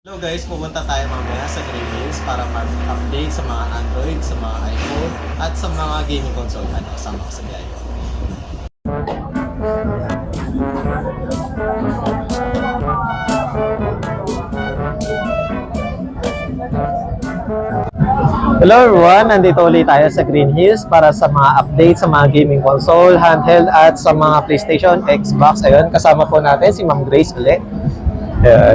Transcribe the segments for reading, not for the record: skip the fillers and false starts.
Hello guys, pupunta tayo mamaya sa Green Hills para mag-update sa mga Android, sa mga iPhone, at sa mga gaming console. Ano, kasama ko sa biyahe ko. Hello everyone, nandito ulit tayo sa Green Hills para sa mga update sa mga gaming console, handheld, at sa mga PlayStation, Xbox. Ayun, kasama po natin si Ma'am Grace ulit. Ayan.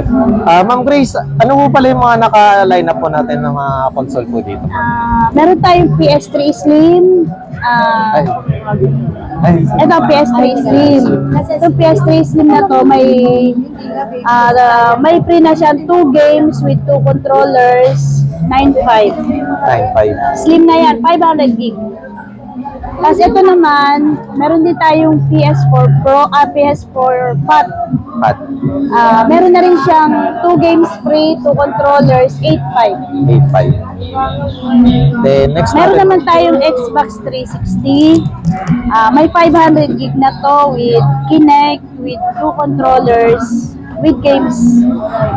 Ma'am Grace, ano po pala yung mga naka-line up po natin ng mga console po dito? Meron tayong PS3 Slim. Ito, PS3 Slim. Itong PS3 Slim na to, may free na siya 2 games with 2 controllers, 9.5. 9.5. Slim na yan, 500 gig. Tapos ito naman, meron din tayong PS4 Pro, PS4 Fat. Meron na rin siyang 2 games free, 2 controllers, 8.5. 8.5. Then next Meron naman tayong Xbox 360. May 500 gig na to with Kinect, with 2 controllers, with games.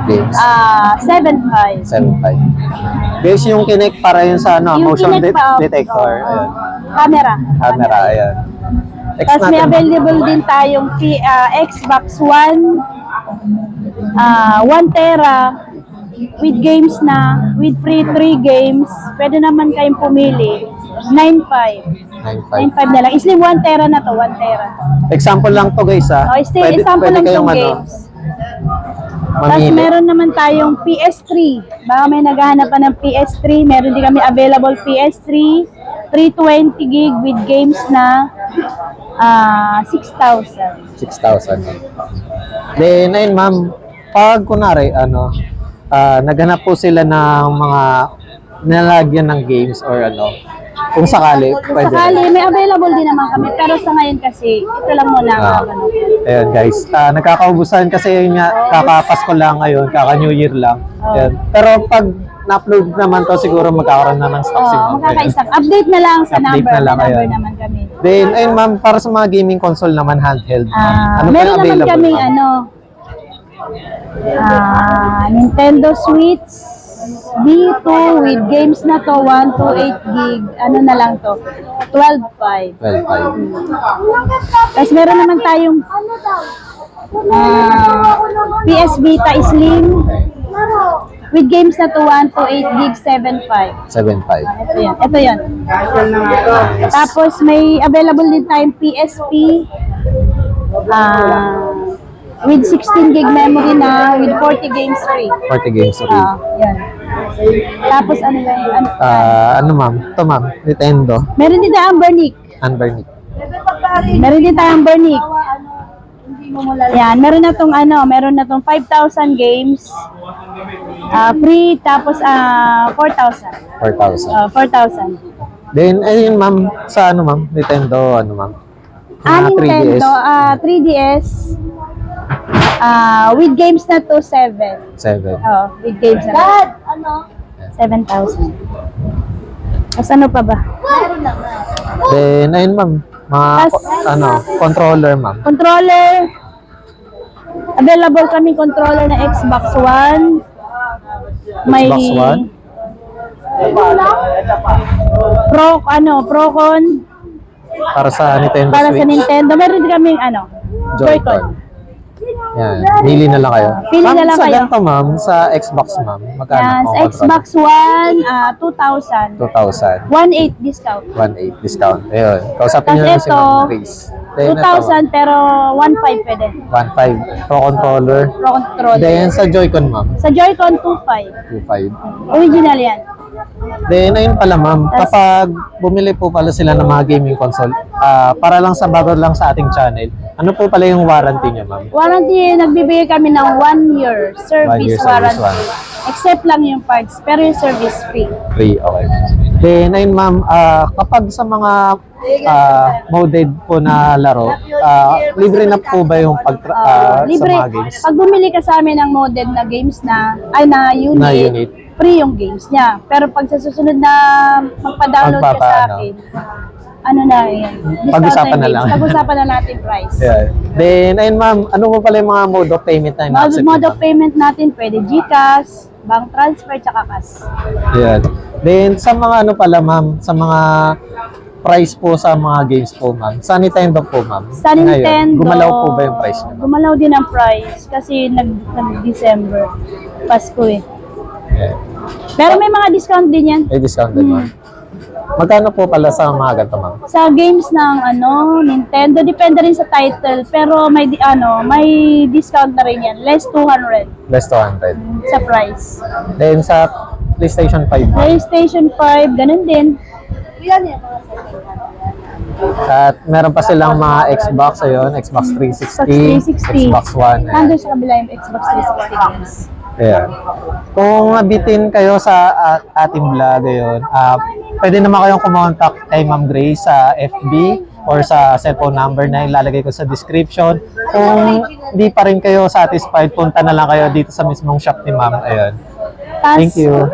7.5. 7.5. Guys, yung Kinect para yun sa ano, Yung motion Kinect pa, detector. Ayan. Camera. Ayan. Next Tapos may natin. available din tayong Xbox One, 1 tera, with games na, with free 3 games. Pwede naman kayong pumili. 9.5. 9.5 na lang. Islim 1 tera na to, 1 tera. Example lang to guys ha. Example lang kayong itong ano, games. Tapos mamili. meron naman tayong PS3. Baka may naghahanap pa ng PS3. Meron din kami available PS3. 320 gig with games na 6,000. 6,000. Then, ayun ma'am, pag kunwari, naghanap po sila ng mga nalagyan ng games or ano, kung sakali, pwede. Sakali, may available din naman kami. Pero sa ngayon kasi, ito lang muna ang Ayun guys, nagkakaubusan kasi yun nga, kakapasko lang ngayon, kaka-New Year lang. Ayun. Pero pag na-upload naman to, siguro magkakaroon na ng stock si ma'am. Magkakaisang. Update na lang sa Update number. na lang, May number ayun. naman kami. Then, ayun ma'am, para sa mga gaming console naman, handheld, ano pa Meron yung naman available? kaming ma'am? Nintendo Switch D2 with games na to, 128 gig. Ano na lang to? 12.5. 12.5. Tapos meron naman tayong PS Vita Slim with games na to, 128 gig, 7.5. 7.5. Ito yan. Ito yan. Tapos may available din tayong PSP with 16 gig memory na with 40 games free. 40 games free. Yan. Tapos ano ba yun? Ano ma'am? Ito ma'am, Nintendo. Meron din tayong Bernic. Unburnick. Meron din tayong Bernic. Yan, meron na tong 5,000 games. Free, tapos 4,000. 4,000. 4,000. Then, ayun ma'am, sa ano ma'am? Nintendo, ano ma'am? Nintendo, 3DS. With games na to, 7. 7. With games na to. 7,000. Tapos ano pa ba? Then, ayun ma'am, mga, controller ma'am. Controller. Available kaming controller na Xbox One. Xbox One? Procon. Para sa Nintendo Para sa Switch. Nintendo. Meron din kaming Joy-Con. Yan, pili na lang kayo. Pili Ma'am, na lang sa kayo. ganito ma'am, sa Xbox ma'am, magkano Yan, po sa controller? Xbox One, 2,000. 2,000. 1,800 discount. 1,800 discount. Ayun. Kausapin nyo Tapos na si ito, Ma'am Grace. Then, ito, 2,000 pero 1,500 pwede. 1,500. Pro controller. Pro controller. Then, sa Joy-Con ma'am, Sa Joy-Con, 2,500. 2,500. Original yan. Then, ayun pala ma'am, kapag bumili po pala sila ng mga gaming console, para lang sa bago lang sa ating channel, ano po pala yung warranty niya ma'am? Warranty, nagbibigay kami ng 1 year 1 service year service warranty. Except lang yung parts, pero yung service free. Free, okay. Then, ayun ma'am, kapag sa mga modded po na laro, libre na po ba yung sa Libre. mga games? Pag bumili ka sa amin ng modded na games na unit, Na unit. free yung games niya. Pero pag sa susunod na magpa-download ka sa Magpapa- akin, ano na yan. Discount Pag-usapan na games. lang. Pag-usapan na natin price. Ayan. Then, ayun ma'am, ano po pala yung mga mode of payment na ina-accept Mode niyo, of payment natin, pwede GCash, bank transfer, tsaka cash. Ayan. Then, sa mga ano pala ma'am, sa mga price po sa mga games po ma'am, sa Nintendo po ma'am. Sa Ngayon, Nintendo, gumalaw po ba yung price niya? Gumalaw din ang price kasi nag-December. Pasko eh. Ayan. Pero may mga discount din yan. May discount din ma'am. Magkano po pala sa mga ganito ma'am? Sa games ng Nintendo, depende rin sa title, pero may may discount na rin yan. Less 200 Less 200. sa price. Then, sa PlayStation 5 ma'am. PlayStation 5, ganun din. At meron pa silang mga Xbox, ayun, Xbox 360, 360. Xbox One. Ayan. Nandun sa kabila yung Xbox 360 games. Ayan. Kung nabitin kayo sa ating vlog, ayun, pwede naman kayong kumontak kay Ma'am Grace sa FB or sa cellphone number na ilalagay ko sa description. Kung hindi pa rin kayo satisfied, punta na lang kayo dito sa mismong shop ni Ma'am. Ayun. Tas, Thank you.